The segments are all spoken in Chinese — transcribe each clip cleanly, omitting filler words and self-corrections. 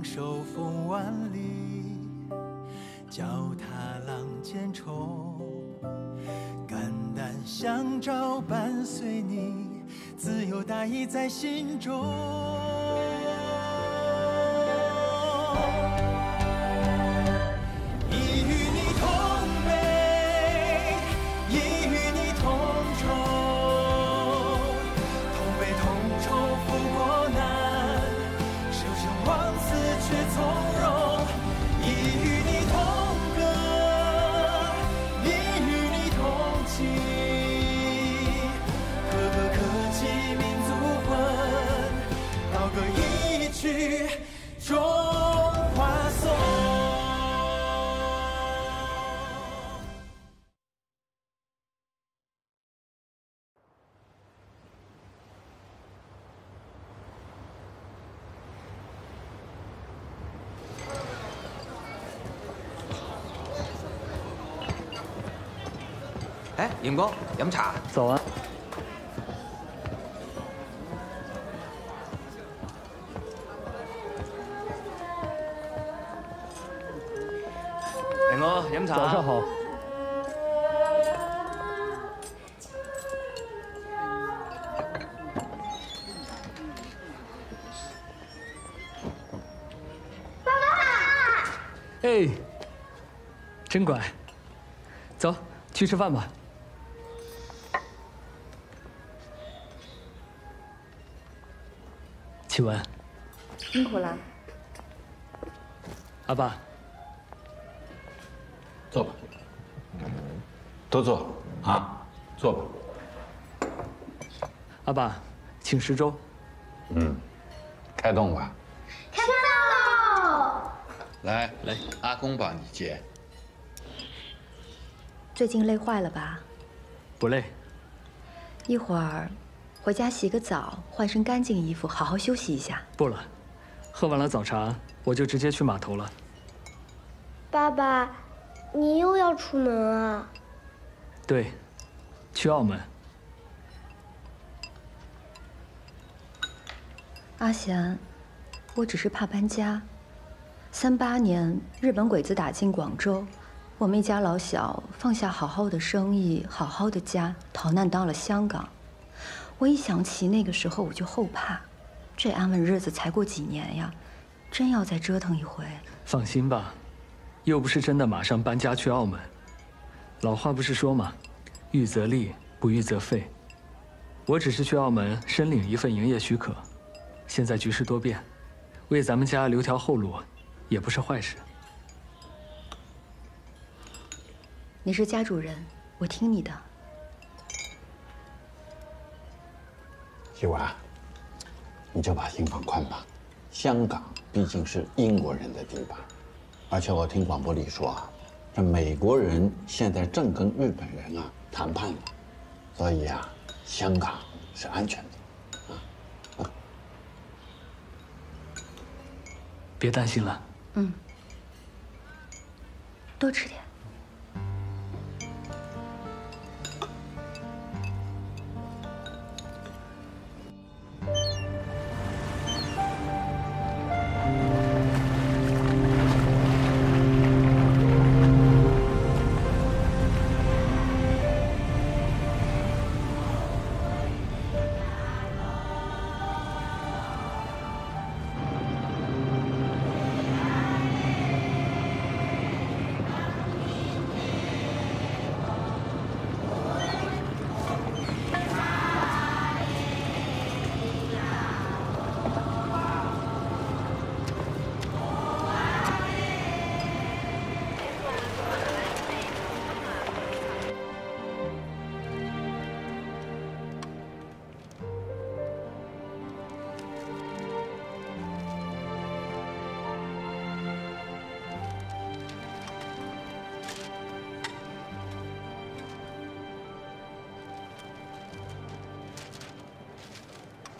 手风万里，脚踏浪尖冲，肝胆相照伴随你，自由大义在心中。已与你同悲，已与你同愁，同悲同愁赴过难，舍生忘死却从容。已与你同歌，已与你同泣，可歌可泣民族魂，高歌一曲中华颂。哎，尹光，饮茶。走啊！嚟我飲茶。早上好。爸爸！哎，真乖。走，去吃饭吧。启文，辛苦了。阿爸，坐吧，都坐啊，坐吧。阿爸，请食粥。开动吧。开饭喽！来，阿公帮你接。最近累坏了吧？不累。一会儿回家洗个澡，换身干净衣服，好好休息一下。不了，喝完了早茶，我就直接去码头了。爸爸，你又要出门啊？对，去澳门。阿贤，我只是怕搬家。38年，日本鬼子打进广州，我们一家老小放下好好的生意、好好的家，逃难到了香港。我一想起那个时候，我就后怕。这安稳日子才过几年呀，真要再折腾一回。放心吧，又不是真的马上搬家去澳门。老话不是说吗？预则立，不预则废。我只是去澳门申领一份营业许可。现在局势多变，为咱们家留条后路，也不是坏事。你是家主人，我听你的。希文，你就把心放宽吧。香港毕竟是英国人的地盘，而且我听广播里说啊，这美国人现在正跟日本人啊谈判呢，所以啊，香港是安全的。别担心了。多吃点。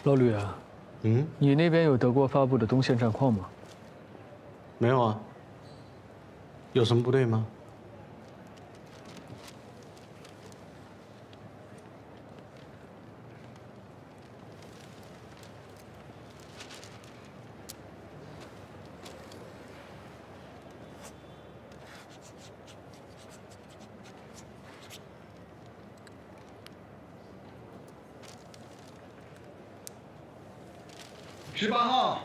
老吕啊，你那边有德国发布的东线战况吗？没有啊。有什么不对吗？ 18号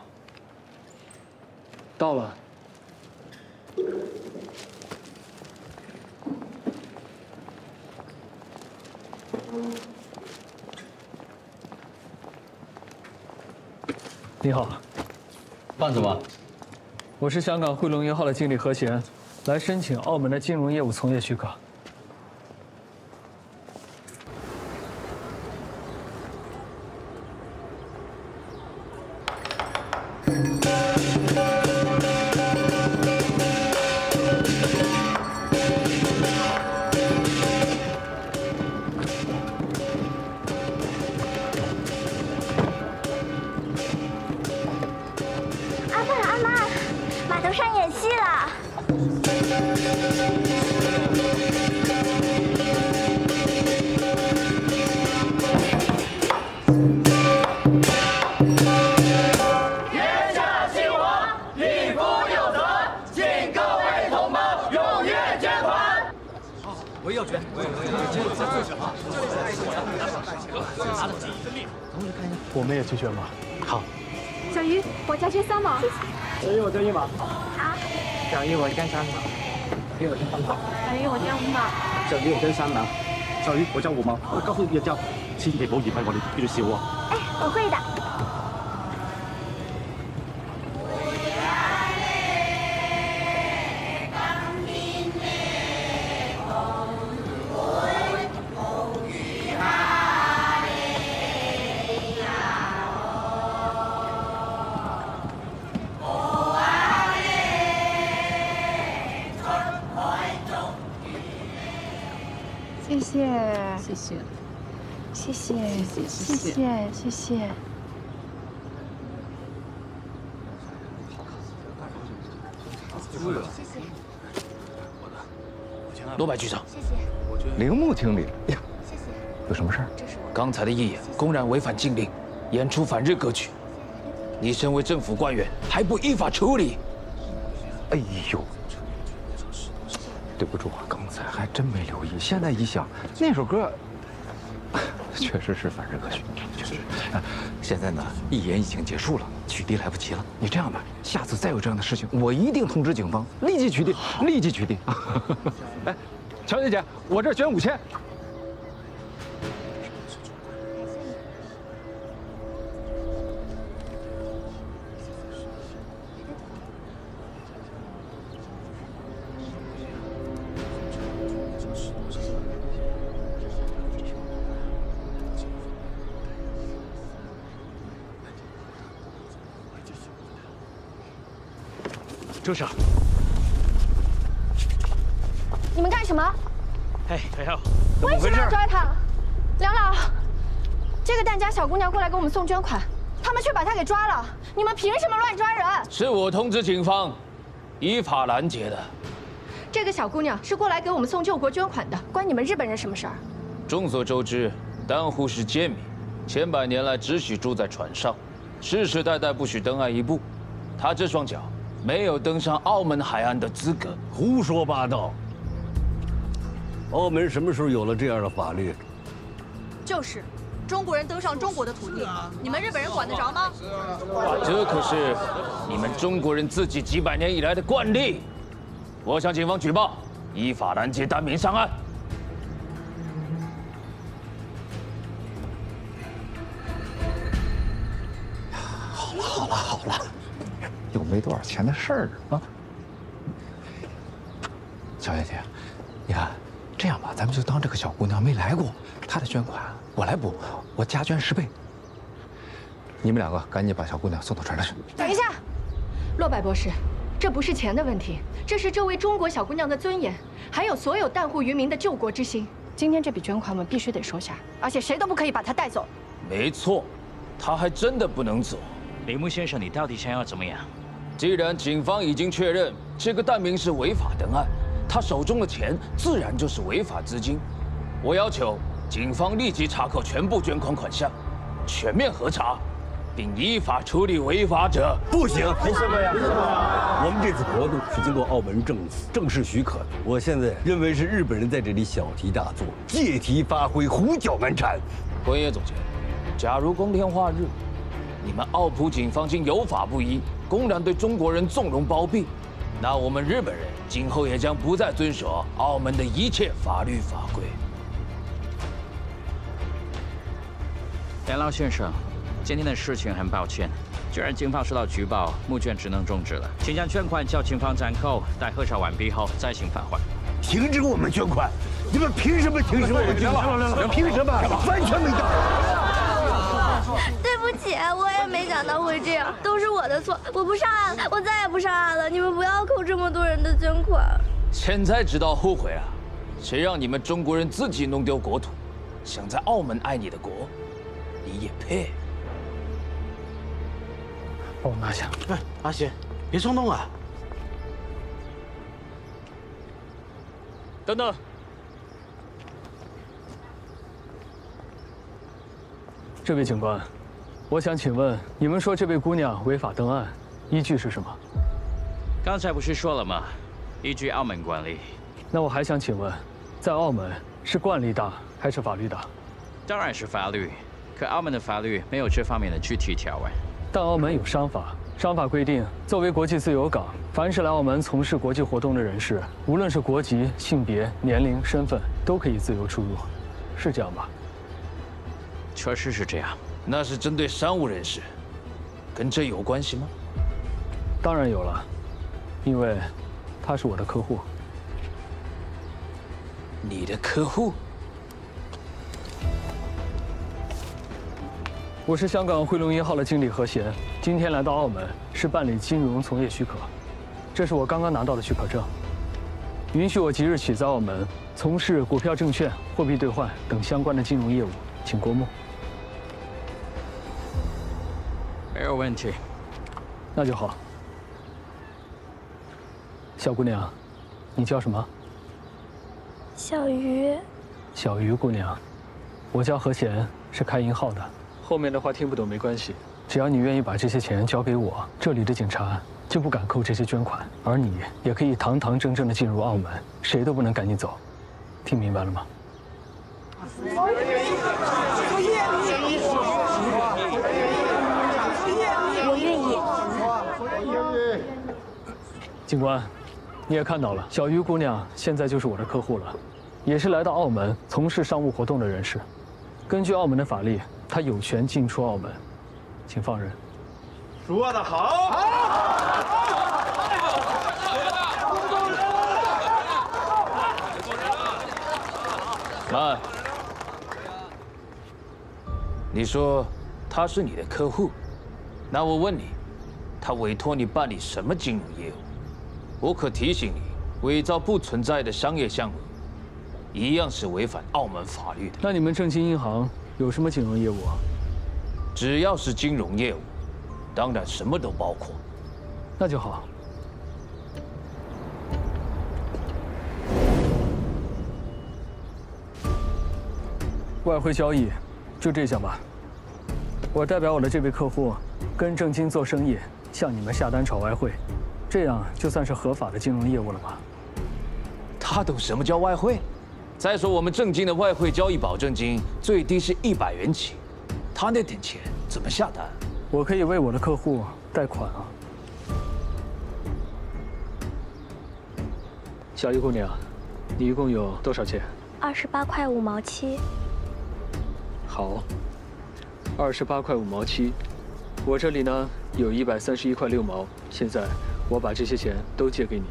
到了。你好，办什么？我是香港汇龙银号的经理何贤，来申请澳门的金融业务从业许可。 我们也去捐码。好。小鱼，我加捐3毛。小鱼，我捐1毛。好。小鱼，我捐3毛。给我捐3毛。小鱼，我捐5毛。小魚我捐3毛。小魚我交5毛。交翻一交，千祈唔好嫌棄我哋呢度少喎。哎，我會的。 谢谢，谢谢，谢谢，谢谢，谢谢。罗百局长，谢谢。铃木经理，呀，谢谢。有什么事儿？刚才的义演公然违反禁令，演出反日歌曲，你身为政府官员还不依法处理？哎呦！ 对不住啊，刚才还真没留意。现在一想，那首歌确实是反日歌曲，确实。现在呢，义演已经结束了，取缔来不及了。你这样吧，下次再有这样的事情，我一定通知警方，立即取缔，立即取缔。哎，乔姐姐，我这捐5000。 周婶，你们干什么？哎，裴浩，为什么要抓他？梁老，这个疍家小姑娘过来给我们送捐款，他们却把她给抓了。你们凭什么乱抓人？是我通知警方，依法拦截的。这个小姑娘是过来给我们送救国捐款的，关你们日本人什么事儿？众所周知，丹户是贱民，千百年来只许住在船上，世世代代不许登岸一步。她这双脚。 没有登上澳门海岸的资格，胡说八道！澳门什么时候有了这样的法律？就是，中国人登上中国的土地，你们日本人管得着吗？这可是你们中国人自己几百年以来的惯例。我向警方举报，依法拦截单民上岸。好了，好了。 又没多少钱的事儿啊，小姐姐，你看，这样吧，咱们就当这个小姑娘没来过，她的捐款我来补，我加捐10倍。你们2个赶紧把小姑娘送到船上去。等一下，洛柏博士，这不是钱的问题，这是这位中国小姑娘的尊严，还有所有淡户渔民的救国之心。今天这笔捐款我们必须得收下，而且谁都不可以把她带走。没错，她还真的不能走。铃木先生，你到底想要怎么样？ 既然警方已经确认这个疍民是违法登岸，他手中的钱自然就是违法资金。我要求警方立即查扣全部捐款款项，全面核查，并依法处理违法者。不行，凭什么呀？我们这次活动是经过澳门政府正式许可的。我现在认为是日本人在这里小题大做，借题发挥，胡搅蛮缠。关业总监，假如光天化日，你们奥普警方竟有法不依，公然对中国人纵容包庇，那我们日本人今后也将不再遵守澳门的一切法律法规。梁老先生，今天的事情很抱歉，既然警方收到举报，募捐只能终止了，请将捐款交警方暂扣，待核查完毕后再行返还。停止我们捐款！你们凭什么停止我们捐款？凭什么？完全没道理！对不起，我也没想到会这样，都是我的错，我不上岸了，我再也不上岸了。你们不要扣这么多人的捐款。现在知道后悔啊？谁让你们中国人自己弄丢国土，想在澳门爱你的国，你也配？帮我拿下。哎，阿贤，别冲动啊！等等。这位警官，我想请问，你们说这位姑娘违法登岸，依据是什么？刚才不是说了吗？依据澳门惯例。那我还想请问，在澳门是惯例大还是法律大？当然是法律，可澳门的法律没有这方面的具体条文。但澳门有商法，商法规定，作为国际自由港，凡是来澳门从事国际活动的人士，无论是国籍、性别、年龄、身份，都可以自由出入，是这样吧？确实是这样。那是针对商务人士，跟这有关系吗？当然有了，因为他是我的客户。你的客户？我是香港汇龙1号的经理何贤，今天来到澳门是办理金融从业许可，这是我刚刚拿到的许可证，允许我即日起在澳门从事股票、证券、货币兑换等相关的金融业务，请过目。没有问题，那就好。小姑娘，你叫什么？小鱼。小鱼姑娘，我叫何贤，是开银号的。后面的话听不懂没关系，只要你愿意把这些钱交给我，这里的警察就不敢扣这些捐款，而你也可以堂堂正正的进入澳门，谁都不能赶你走。听明白了吗？我愿意。警官，你也看到了，小鱼姑娘现在就是我的客户了，也是来到澳门从事商务活动的人士。根据澳门的法律，她有权进出澳门，请放人。说得好！慢。你说他是你的客户，那我问你，他委托你办理什么金融业务？我可提醒你，伪造不存在的商业项目，一样是违反澳门法律的。那你们正金银行有什么金融业务啊？只要是金融业务，当然什么都包括。那就好。外汇交易，就这项吧。我代表我的这位客户，跟正金做生意，向你们下单炒外汇，这样就算是合法的金融业务了吧？他懂什么叫外汇？再说我们正金的外汇交易保证金最低是100元起，他那点钱怎么下单？我可以为我的客户贷款啊。小鱼姑娘，你一共有多少钱28块5毛7。好，28块5毛7。我这里呢有131块6毛，现在我把这些钱都借给你，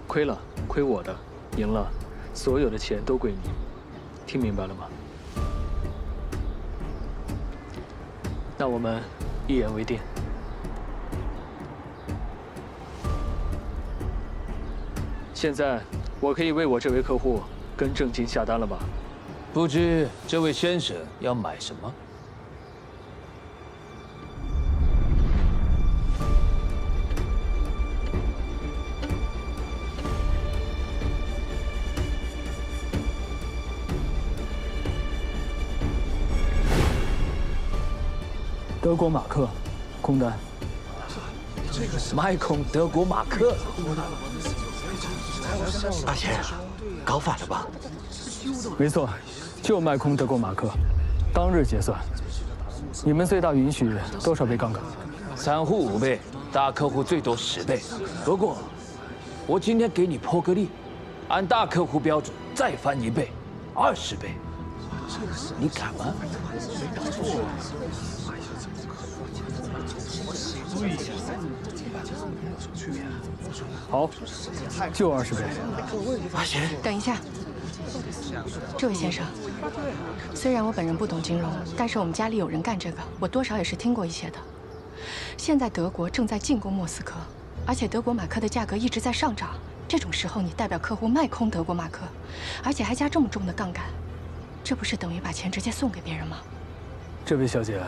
亏了亏我的，赢了所有的钱都归你，听明白了吗？那我们一言为定。现在我可以为我这位客户跟正金下单了吧？不知这位先生要买什么？德国马克，空单。卖空德国马克。阿贤，搞反了吧？没错，就卖空德国马克，当日结算。你们最大允许多少倍杠杆？3户5倍，大客户最多10倍。不过，我今天给你破个例，按大客户标准再翻1倍，20倍，你敢吗？好，就20倍。阿贤，等一下，这位先生，虽然我本人不懂金融，但是我们家里有人干这个，我多少也是听过一些的。现在德国正在进攻莫斯科，而且德国马克的价格一直在上涨。这种时候，你代表客户卖空德国马克，而且还加这么重的杠杆，这不是等于把钱直接送给别人吗？这位小姐，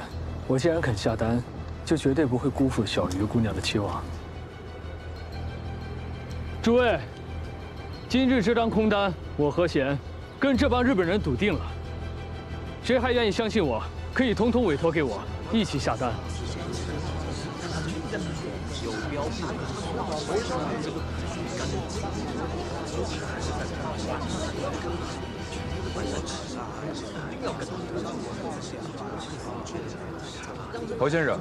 我既然肯下单，就绝对不会辜负小鱼姑娘的期望。诸位，今日这张空单，我和贤跟这帮日本人笃定了。谁还愿意相信我，可以统统委托给我，一起下单。侯先生，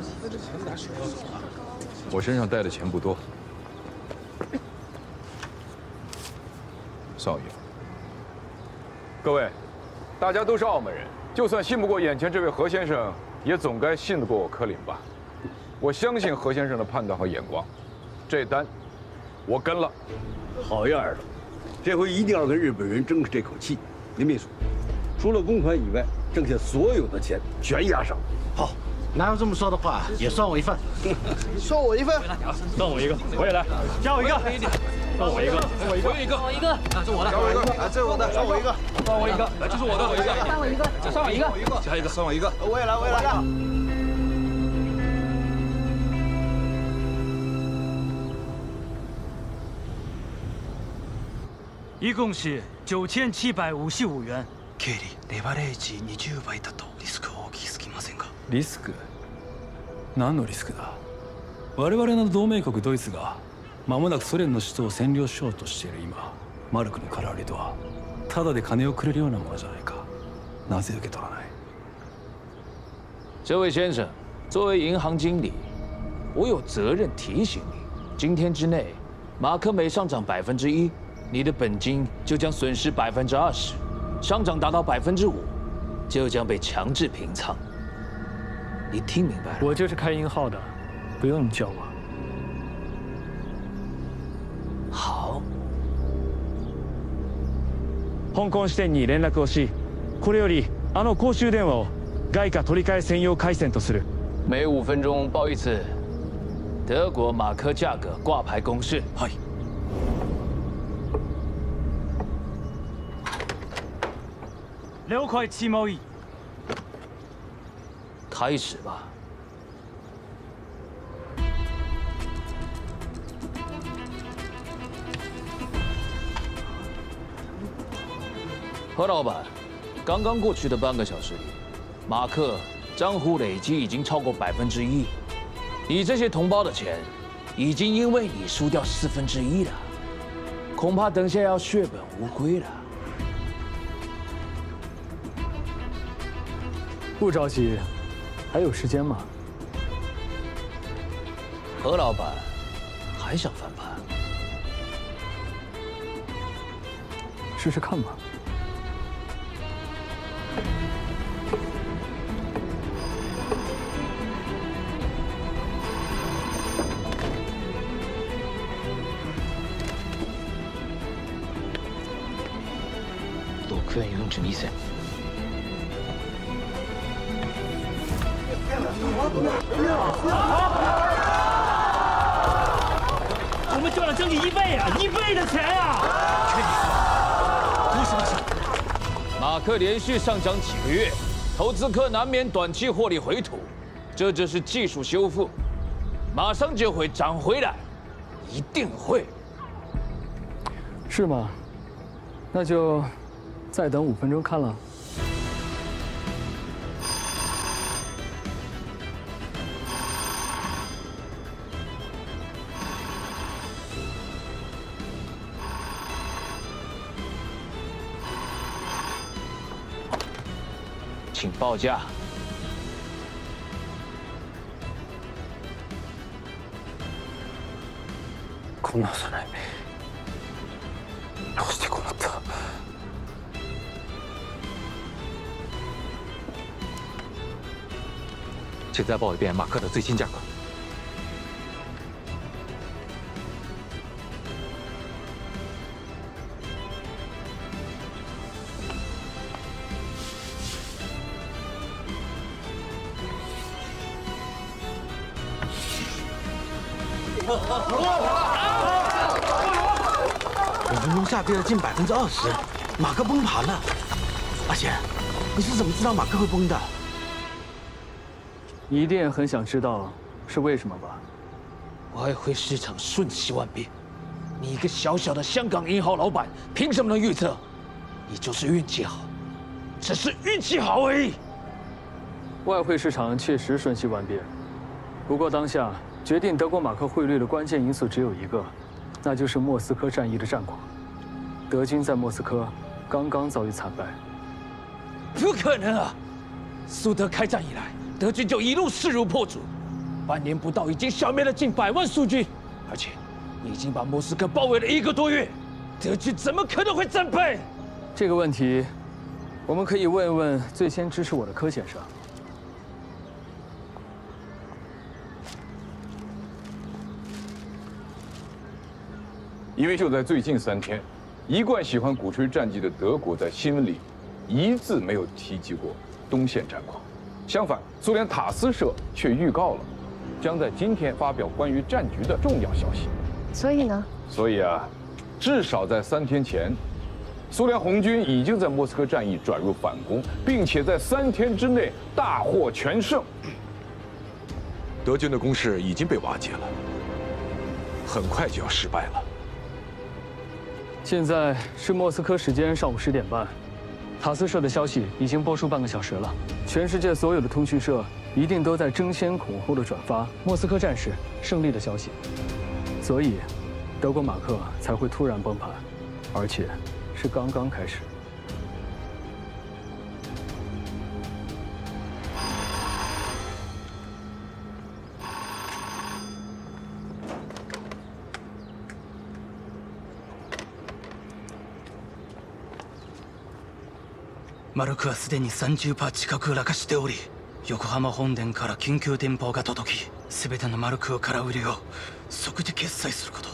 我身上带的钱不多，少爷。各位，大家都是澳门人，就算信不过眼前这位何先生，也总该信得过我柯林吧？我相信何先生的判断和眼光，这单我跟了。好样的，这回一定要跟日本人争这口气。林秘书，除了公款以外，剩下所有的钱全押上。好。哪有这么说的话？也算我一份，算我一份，算我一个，我也来，加我一个，算我一个，我一个，我一个，我一个，啊，这我的，加我一个，啊，这我的，算我一个，算我一个，这是我的，我一个，算我一个，算我一个，加一个，算我一个，我也来，我也来。一共是9755元。経理、レバレージ20倍だとリスク大きすぎませんか？リスク？何のリスクだ？我々の同盟国ドイツが間もなくソ連の首都を占領しようとしている今、マルクの空売りとはただで金をくれるようなものじゃないか。なぜ受け取らない？这位先生，作为银行经理，我有责任提醒你，今天之内，马克每上涨1%，你的本金就将损失20%。上涨达到5%，就将被强制平仓。你听明白了？我就是开银号的，不用你教我。好。香港支店に連絡をし、これより公衆電話を外貨取り替え専用回線とする。每5分钟报一次德国马克价格挂牌公示。はい。了解此贸易。开始吧。何老板，刚刚过去的半个小时里，马克账户累积已经超过1%，你这些同胞的钱，已经因为你输掉1/4了，恐怕等下要血本无归了。不着急，还有时间吗？何老板还想翻盘？试试看吧。6円42銭。我们赚了将近1倍啊，1倍的钱啊！为什么是？马克连续上涨几个月，投资客难免短期获利回吐，这就是技术修复，马上就会涨回来，一定会。是吗？那就再等5分钟看了。请报价。こんな幼いどうしてこうなった？请再报一遍马克的最新价格。5分钟下跌了近20%，马克崩盘了。阿贤，你是怎么知道马克会崩的？你一定也很想知道是为什么吧？外汇市场瞬息万变，你一个小小的香港银行老板，凭什么能预测？你就是运气好，只是运气好而已。外汇市场确实瞬息万变，不过当下决定德国马克汇率的关键因素只有一个，那就是莫斯科战役的战况。德军在莫斯科刚刚遭遇惨败。不可能啊！苏德开战以来，德军就一路势如破竹，半年不到已经消灭了近100万苏军，而且已经把莫斯科包围了1个多月，德军怎么可能会战败？这个问题，我们可以问一问最先支持我的柯先生。因为就在最近3天，一贯喜欢鼓吹战绩的德国在新闻里一字没有提及过东线战况，相反，苏联塔斯社却预告了将在今天发表关于战局的重要消息。所以呢？所以啊，至少在3天前，苏联红军已经在莫斯科战役转入反攻，并且在3天之内大获全胜。德军的攻势已经被瓦解了，很快就要失败了。现在是莫斯科时间上午10点半，塔斯社的消息已经播出半个小时了，全世界所有的通讯社一定都在争先恐后的转发莫斯科战士胜利的消息，所以德国马克才会突然崩盘，而且是刚刚开始。マルクはすでに30%近く落下しており、横浜本殿から緊急電報が届き、全てのマルクを空売りを即時決済すること。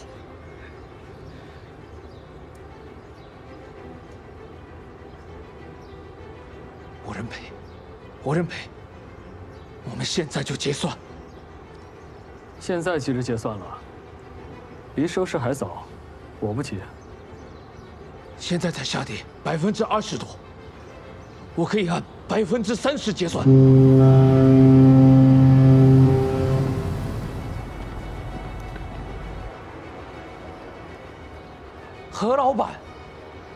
我认赔，我认赔。我们现在就结算。现在急着结算了，离收市还早，我不急。现在才下跌20%多。我可以按30%结算。何老板，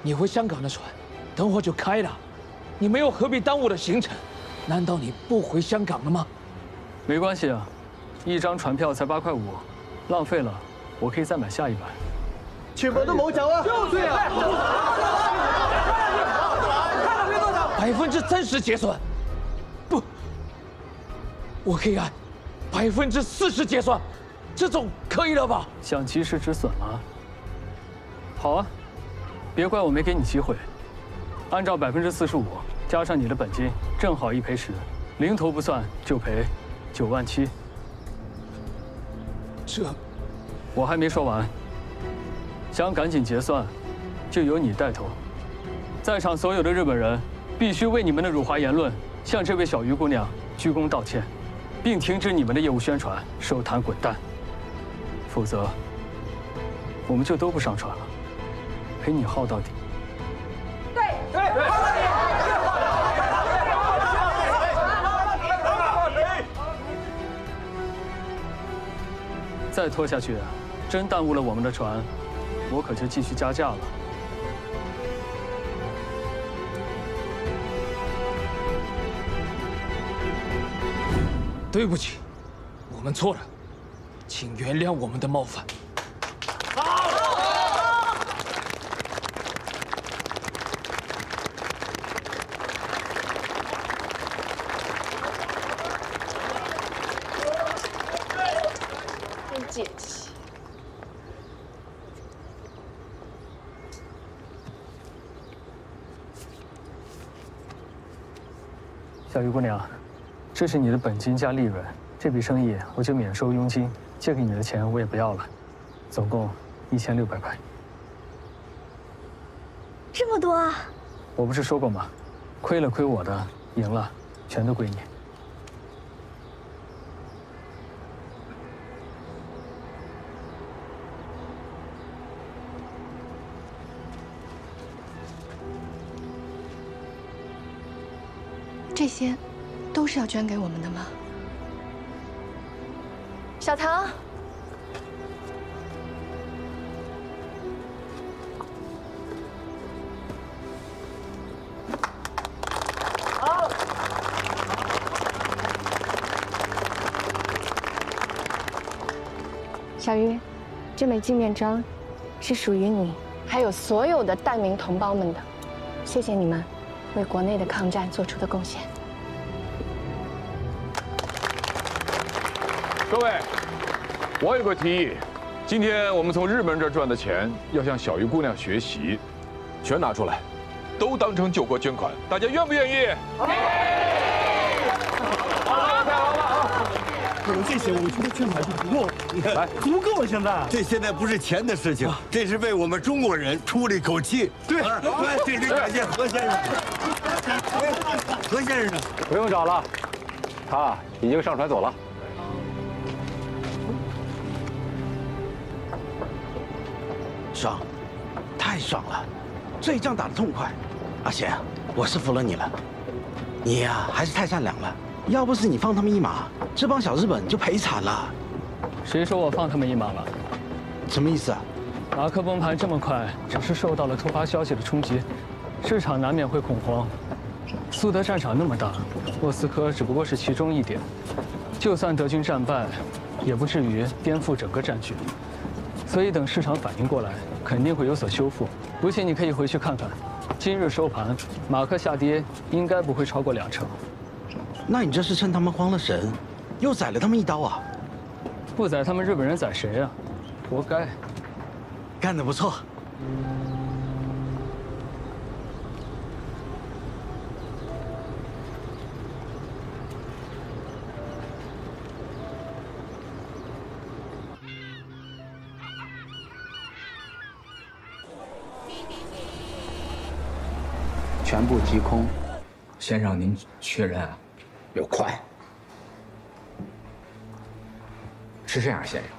你回香港的船，等会就开了，你没有何必耽误的行程？难道你不回香港了吗？没关系啊，一张船票才8块5，浪费了，我可以再买下一班。全部都冇走啊！就是啊。30%结算，不，我可以按40%结算，这总可以了吧？想及时止损吗？好啊，别怪我没给你机会。按照45%加上你的本金，正好1赔10，零头不算就赔9万7。这，我还没说完。想赶紧结算，就由你带头。在场所有的日本人必须为你们的辱华言论向这位小鱼姑娘鞠躬道歉，并停止你们的业务宣传，收摊滚蛋。否则，我们就都不上船了，陪你耗到底。再拖下去，真耽误了我们的船，我可就继续加价了。对不起，我们错了，请原谅我们的冒犯。真解气！小鱼姑娘，这是你的本金加利润，这笔生意我就免收佣金，借给你的钱我也不要了，总共1600块。这么多啊！我不是说过吗？亏了亏我的，赢了全都归你。这些都是要捐给我们的吗？小唐，好。小鱼，这枚纪念章是属于你，还有所有的代民同胞们的。谢谢你们为国内的抗战做出的贡献。各位，我有个提议，今天我们从日本人这赚的钱要向小鱼姑娘学习，全拿出来，都当成救国捐款，大家愿不愿意？有这些，我们出的捐款就不够，你看，足够了。现在，这现在不是钱的事情，这是为我们中国人出了一口气。对，对，这感谢何先生。何先生，不用找了，他已经上船走了。爽，太爽了，这一仗打得痛快。阿贤，我是服了你了，你呀还是太善良了。要不是你放他们一马，这帮小日本就赔惨了。谁说我放他们一马了？什么意思啊？马克崩盘这么快，只是受到了突发消息的冲击，市场难免会恐慌。苏德战场那么大，莫斯科只不过是其中一点，就算德军战败，也不至于颠覆整个战局。所以等市场反应过来，肯定会有所修复。不信你可以回去看看，今日收盘，马克下跌应该不会超过2成。那你这是趁他们慌了神，又宰了他们一刀啊！不宰他们日本人宰谁啊？活该！干得不错。全部提空，先生您确认啊？有快。是这样，先生，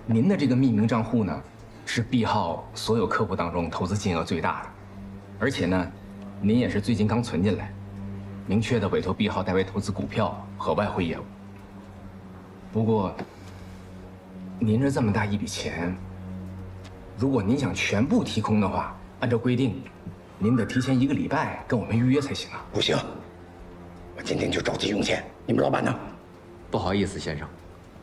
您的这个匿名账户呢，是毕浩所有客户当中投资金额最大的，而且呢，您也是最近刚存进来，明确的委托毕浩代为投资股票和外汇业务。不过，您这么大一笔钱，如果您想全部提空的话，按照规定，您得提前1个礼拜跟我们预约才行啊。不行，我今天就着急用钱。你们老板呢？不好意思，先生，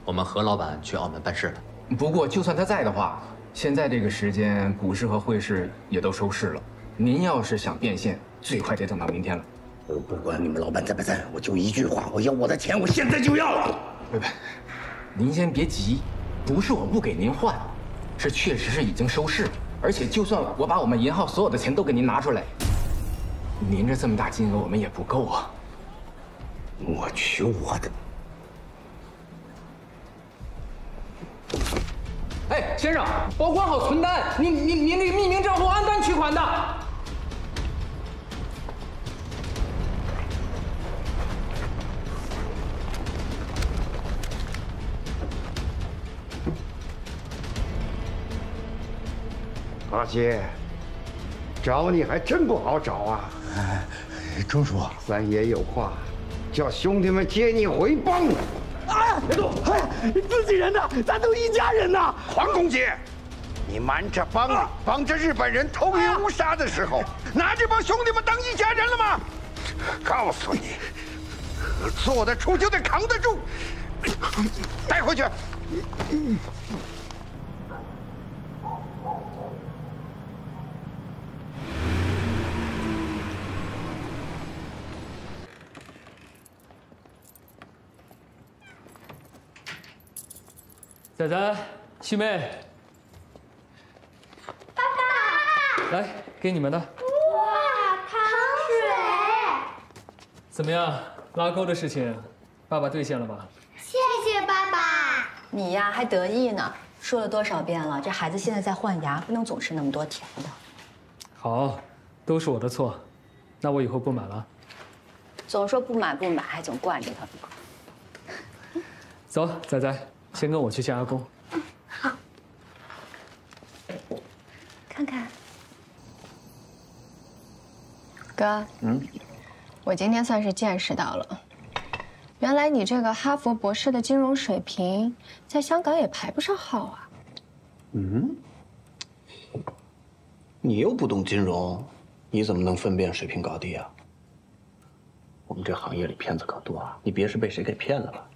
我们何老板去澳门办事了。不过，就算他在的话，现在这个时间，股市和汇市也都收市了。您要是想变现，最快得等到明天了。我不管你们老板在不在，我就一句话，我要我的钱，我现在就要。不，您先别急，不是我不给您换，是确实是已经收市了。而且，就算我把我们银行所有的钱都给您拿出来，您这么大金额，我们也不够啊。我取我的。哎，先生，保管好存单，您这个匿名账户按单取款的。阿杰，找你还真不好找啊！钟叔，三爷有话，叫兄弟们接你回帮。哎，别动！哎，自己人呐，咱都一家人呐！黄公杰，你瞒着帮着日本人偷营乌纱的时候，拿这帮兄弟们当一家人了吗？告诉你，做得出就得扛得住，带回去。仔仔，七妹，爸爸，来，给你们的。哇，糖水！怎么样？拉钩的事情，爸爸兑现了吧？谢谢爸爸。你呀还得意呢，说了多少遍了，这孩子现在在换牙，不能总吃那么多甜的。好，都是我的错，那我以后不买了。总说不买不买，还总惯着他。走，仔仔，先跟我去见阿公。好。看看。哥，我今天算是见识到了，原来你这个哈佛博士的金融水平，在香港也排不上号啊。你又不懂金融，你怎么能分辨水平高低啊？我们这行业里骗子可多啊，你别是被谁给骗了吧？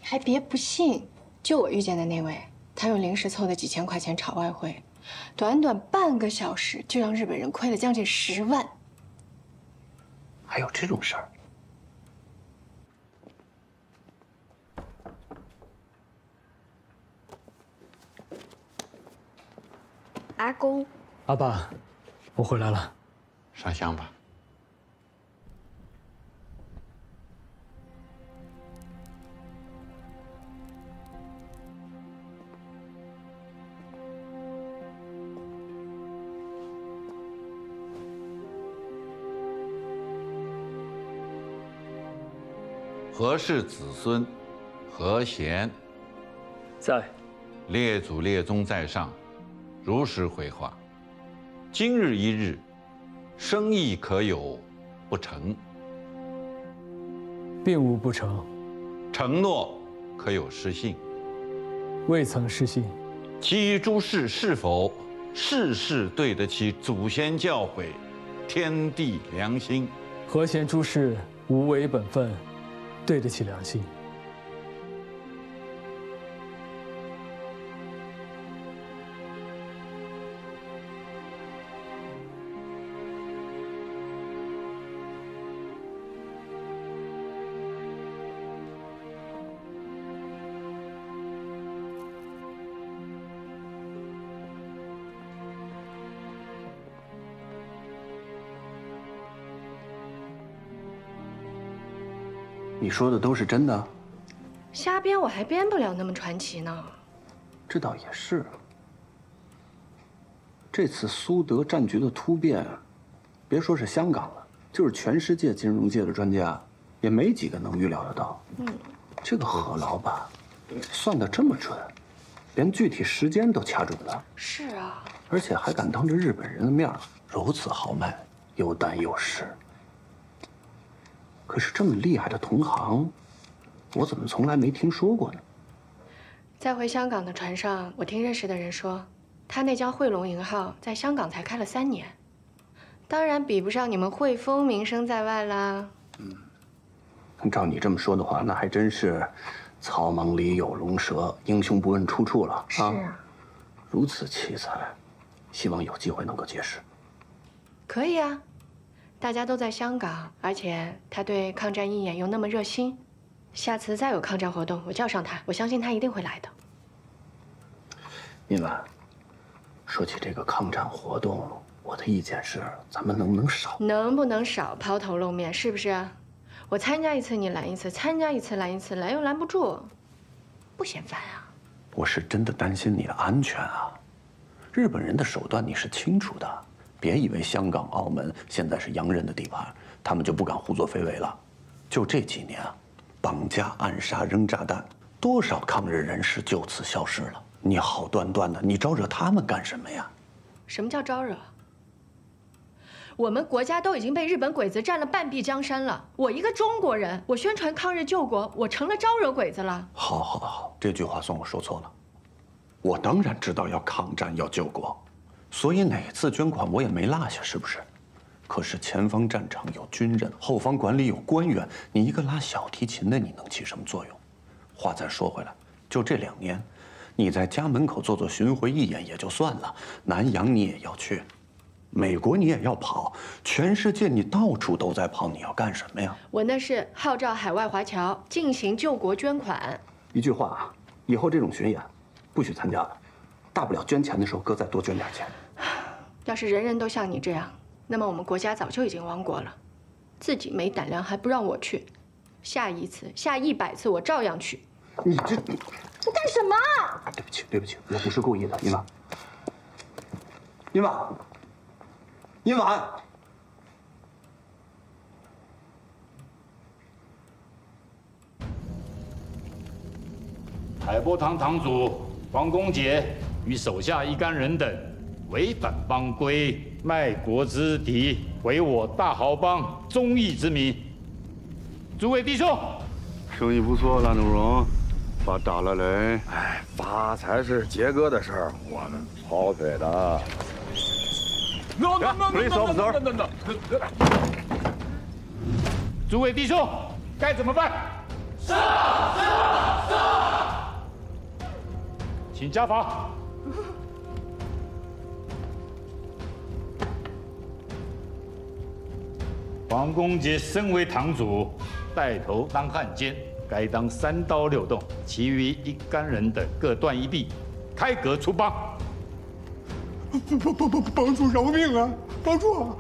还别不信，就我遇见的那位，他用临时凑的几千块钱炒外汇，短短半个小时就让日本人亏了将近10万。还有这种事儿？阿公，阿爸，我回来了。上香吧。何氏子孙，何贤，在。列祖列宗在上，如实回话。今日一日，生意可有不成？并无不成。承诺可有失信？未曾失信。其余诸事是否事事对得起祖先教诲、天地良心？何贤诸事无违本分，对得起良心。你说的都是真的？瞎编我还编不了那么传奇呢。这倒也是。这次苏德战局的突变，别说是香港了，就是全世界金融界的专家，也没几个能预料得到。这个何老板算得这么准，连具体时间都掐准了。是啊，而且还敢当着日本人的面如此豪迈，有胆有识。可是这么厉害的同行，我怎么从来没听说过呢？在回香港的船上，我听认识的人说，他那家汇龙银号在香港才开了3年，当然比不上你们汇丰名声在外啦。照你这么说的话，那还真是草莽里有龙蛇，英雄不问出处了。是啊，如此奇才，希望有机会能够结识。可以啊。大家都在香港，而且他对抗战义演又那么热心，下次再有抗战活动，我叫上他，我相信他一定会来的。敏婉，说起这个抗战活动，我的意见是，咱们能不能少？能不能少抛头露面，是不是啊？我参加一次你拦一次，参加一次拦一次，拦又拦不住，不嫌烦啊？我是真的担心你的安全啊！日本人的手段你是清楚的。别以为香港、澳门现在是洋人的地盘，他们就不敢胡作非为了。就这几年啊，绑架、暗杀、扔炸弹，多少抗日人士就此消失了。你好端端的，你招惹他们干什么呀？什么叫招惹？我们国家都已经被日本鬼子占了半壁江山了。我一个中国人，我宣传抗日救国，我成了招惹鬼子了。好，好，好，这句话算我说错了。我当然知道要抗战，要救国。所以哪次捐款我也没落下，是不是？可是前方战场有军人，后方管理有官员，你一个拉小提琴的，你能起什么作用？话再说回来，就这2年，你在家门口做做巡回义演也就算了，南洋你也要去，美国你也要跑，全世界你到处都在跑，你要干什么呀？我那是号召海外华侨进行救国捐款。一句话啊，以后这种巡演不许参加了，大不了捐钱的时候哥再多捐点钱。要是人人都像你这样，那么我们国家早就已经亡国了。自己没胆量还不让我去，下一次、下100次，我照样去。你这，你干什么？对不起，对不起，我不是故意的，殷婉。殷婉，殷婉。 海波堂堂主黄公杰与手下一干人等违反帮规，卖国之敌，毁我大豪帮忠义之民。诸位弟兄，生意不错，蓝峥嵘，发大了嘞！哎，发财是杰哥的事儿，我们跑腿的。Police officer， 诸位弟兄，该怎么办？上！请家访。黄公杰身为堂主，带头当汉奸，该当3刀6洞，其余一干人等各断一臂，开革出帮。帮主饶命啊！帮主啊！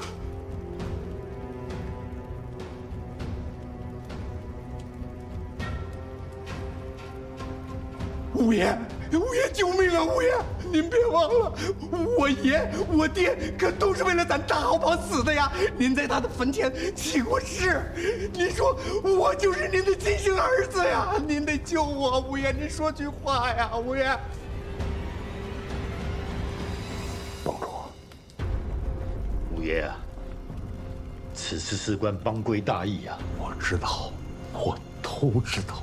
五爷，救命啊！五爷，您别忘了，我爷我爹可都是为了咱大豪帮死的呀！您在他的坟前起过誓，您说我就是您的亲生儿子呀！您得救我，五爷，您说句话呀，五爷。帮主，五爷啊，此事事关帮规大义啊！我知道，我都知道。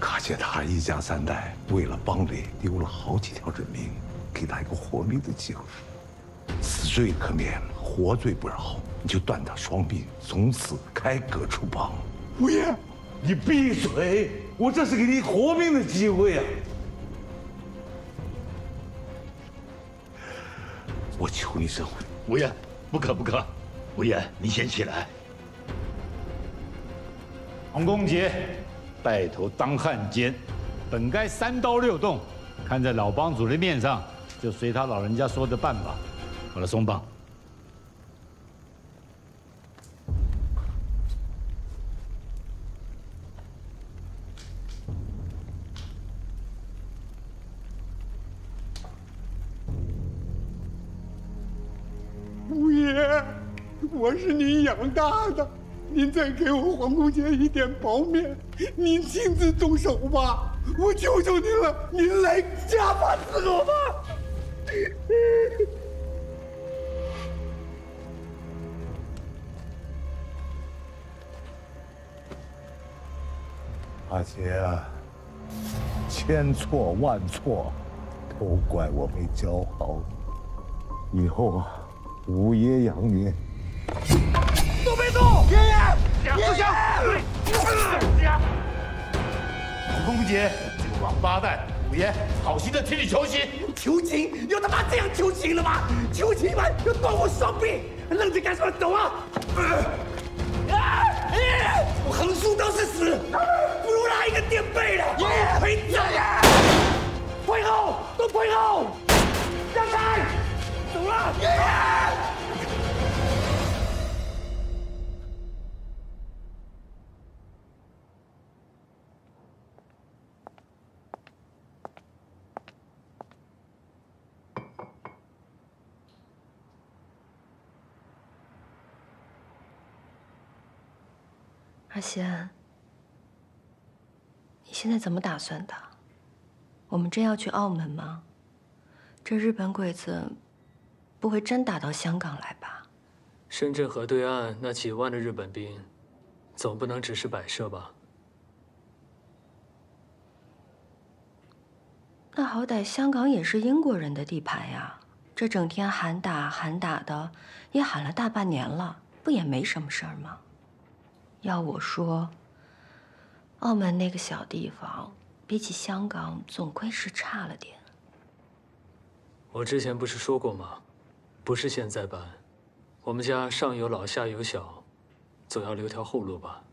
可见他一家3代为了帮里丢了好几条人命，给他一个活命的机会，死罪可免，活罪不饶，你就断他双臂，从此开革出帮。五爷，你闭嘴！我这是给你活命的机会啊！我求你这回，五爷，不可不可！五爷，你先起来。黄公杰。 带头当汉奸，本该3刀6洞，看在老帮主的面上，就随他老人家说的办吧。好了，松绑。五爷，我是您养大的。 您再给我黄公杰一点薄面，您亲自动手吧，我求求您了，您来家法伺候吧。阿杰啊，千错万错，都怪我没教好你。以后啊，五爷养你。 都别动！爷爷，不行！黄公杰，这个王八蛋！五爷，好心的替你求情。求情？有他妈这样求情的吗？求情完要断我双臂，愣着干什么？走啊！我横竖都是死，不如来一个垫背的。陪葬！退后，都退后！让开！走了！爷爷。 阿贤，你现在怎么打算的？我们真要去澳门吗？这日本鬼子不会真打到香港来吧？深圳河对岸那几万的日本兵，总不能只是摆设吧？那好歹香港也是英国人的地盘呀，这整天喊打喊打的，也喊了大半年了，不也没什么事儿吗？ 要我说，澳门那个小地方，比起香港总归是差了点。我之前不是说过吗？不是现在办，我们家上有老下有小，总要留条后路吧。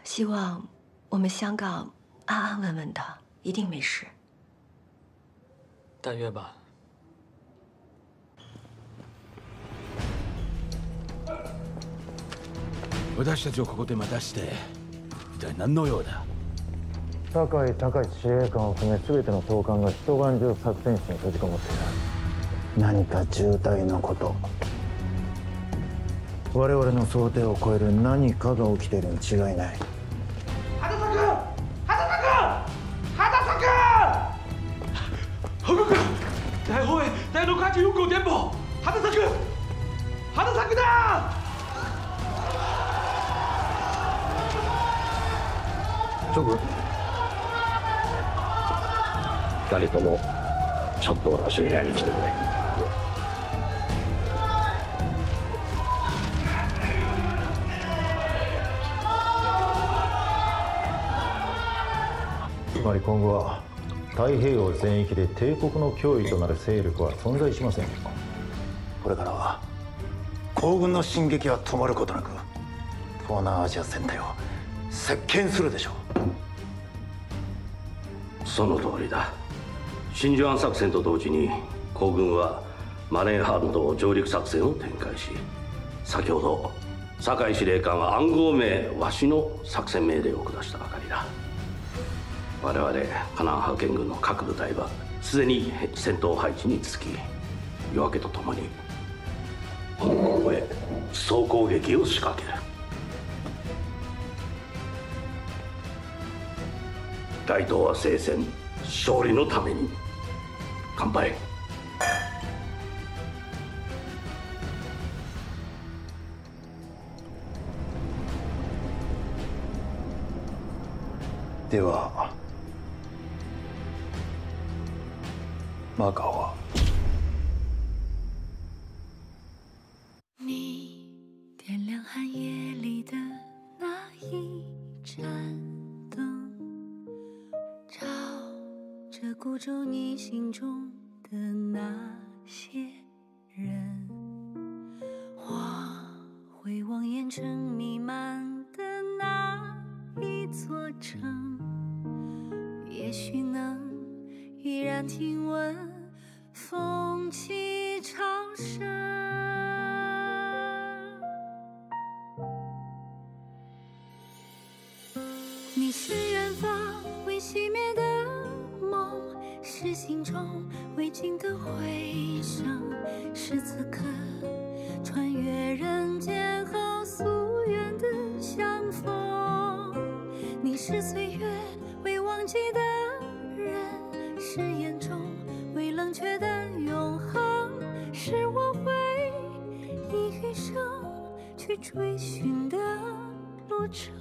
希望我们香港安安稳稳的，一定没事。但愿吧。私たちをここで待たして一体何の用だ。酒井隆司司令官を含め全ての総監が一晩中作戦室に閉じこもっている。何か重大なこと、我々の想定を超える何かが起きているに違いない。畑作報告！大本営第684号電報！畑作だ！諸君、2人ともちょっと私の部屋に来てくれ。つまり今後は太平洋全域で帝国の脅威となる勢力は存在しません。これからは皇軍の進撃は止まることなく東南アジア全体を席巻するでしょう。その通りだ。真珠湾作戦と同時に皇軍はマレー半島上陸作戦を展開し、先ほど酒井司令官は暗号名「わし」の作戦命令を下したばかりだ。我々河南派遣軍の各部隊はすでに戦闘配置につき、夜明けとともに香港へ総攻撃を仕掛ける。大東亜聖戦勝利のために乾杯。ではマカオは你点亮寒夜里的那一盏灯，照着孤舟你心中的那些人，我会望烟尘弥漫的那一座城，也许能依然听闻风起潮生。你是远方未熄灭的梦，是心中未尽的回声，是此刻穿越人间后夙愿的相逢。你是岁月未忘记的人，是眼中未冷却的永恒，是我会以余生去追寻的路程。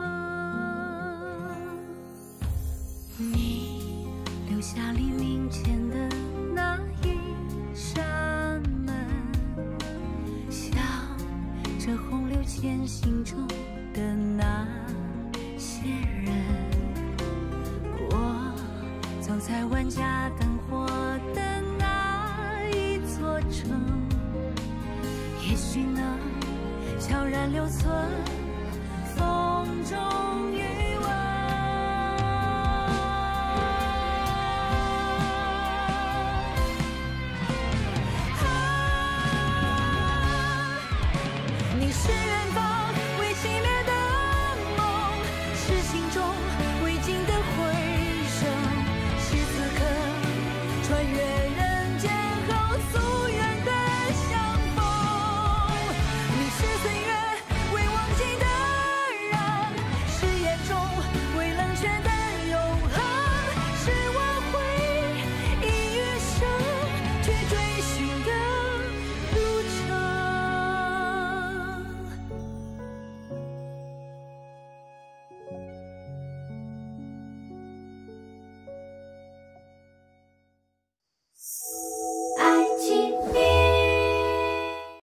你留下黎明前的那一扇门，像这洪流前行中的那些人，我走在万家灯火的那一座城，也许能悄然留存